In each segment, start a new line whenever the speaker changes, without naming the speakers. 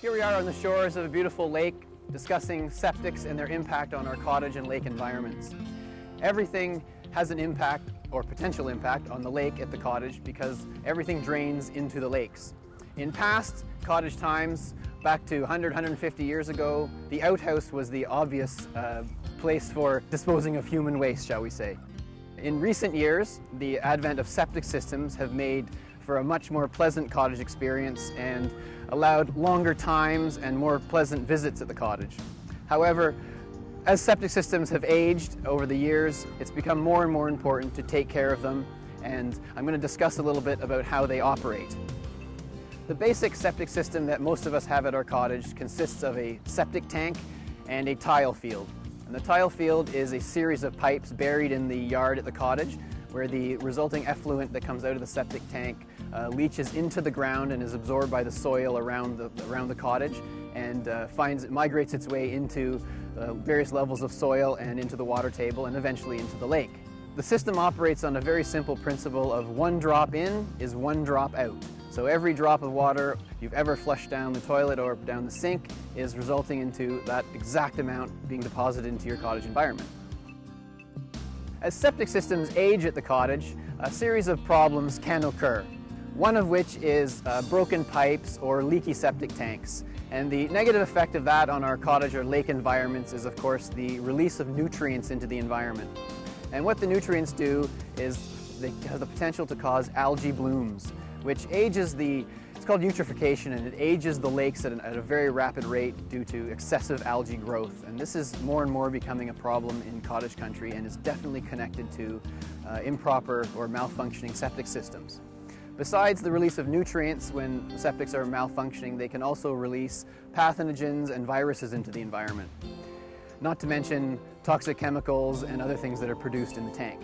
Here we are on the shores of a beautiful lake discussing septics and their impact on our cottage and lake environments. Everything has an impact or potential impact on the lake at the cottage because everything drains into the lakes. In past cottage times, back to 100, 150 years ago, the outhouse was the obvious place for disposing of human waste, shall we say. In recent years, the advent of septic systems have made for a much more pleasant cottage experience and allowed longer times and more pleasant visits at the cottage. However, as septic systems have aged over the years, it's become more and more important to take care of them, and I'm going to discuss a little bit about how they operate. The basic septic system that most of us have at our cottage consists of a septic tank and a tile field. And the tile field is a series of pipes buried in the yard at the cottage where the resulting effluent that comes out of the septic tank leaches into the ground and is absorbed by the soil around the cottage and migrates its way into various levels of soil and into the water table and eventually into the lake. The system operates on a very simple principle of one drop in is one drop out. So every drop of water you've ever flushed down the toilet or down the sink is resulting into that exact amount being deposited into your cottage environment. As septic systems age at the cottage, a series of problems can occur. One of which is broken pipes or leaky septic tanks. And the negative effect of that on our cottage or lake environments is, of course, the release of nutrients into the environment. And what the nutrients do is they have the potential to cause algae blooms, which ages it's called eutrophication, and it ages the lakes at a very rapid rate due to excessive algae growth. And this is more and more becoming a problem in cottage country and is definitely connected to improper or malfunctioning septic systems. Besides the release of nutrients when septics are malfunctioning, they can also release pathogens and viruses into the environment. Not to mention toxic chemicals and other things that are produced in the tank.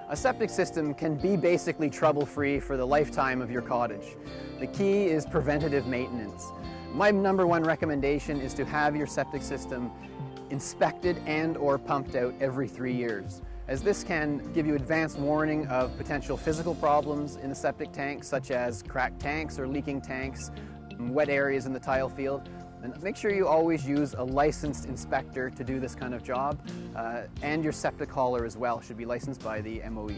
A septic system can be basically trouble-free for the lifetime of your cottage. The key is preventative maintenance. My #1 recommendation is to have your septic system inspected and/or pumped out every 3 years, as this can give you advance warning of potential physical problems in the septic tank, such as cracked tanks or leaking tanks, wet areas in the tile field. And make sure you always use a licensed inspector to do this kind of job, and your septic hauler as well should be licensed by the MOE.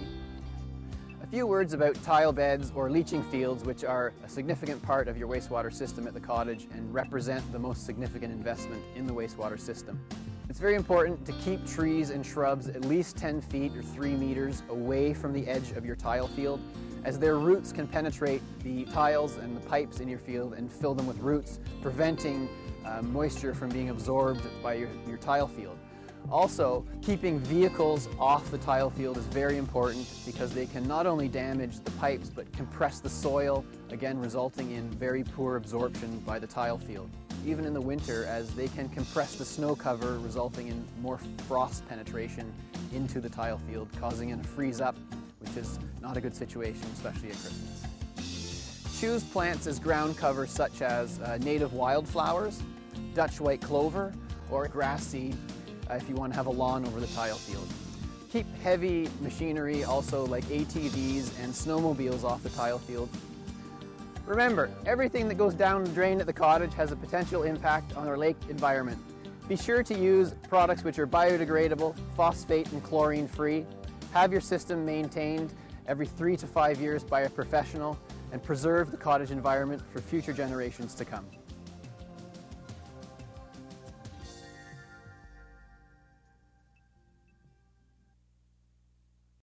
A few words about tile beds or leaching fields, which are a significant part of your wastewater system at the cottage and represent the most significant investment in the wastewater system. It's very important to keep trees and shrubs at least 10 feet or 3 meters away from the edge of your tile field, as their roots can penetrate the tiles and the pipes in your field and fill them with roots, preventing moisture from being absorbed by your tile field. Also, keeping vehicles off the tile field is very important because they can not only damage the pipes but compress the soil, again resulting in very poor absorption by the tile field. Even in the winter, as they can compress the snow cover, resulting in more frost penetration into the tile field, causing it to freeze up, which is not a good situation, especially at Christmas. Choose plants as ground cover such as native wildflowers, Dutch white clover, or grass seed if you want to have a lawn over the tile field. Keep heavy machinery, also like ATVs and snowmobiles, off the tile field. Remember, everything that goes down the drain at the cottage has a potential impact on our lake environment. Be sure to use products which are biodegradable, phosphate and chlorine free. Have your system maintained every 3 to 5 years by a professional, and preserve the cottage environment for future generations to come.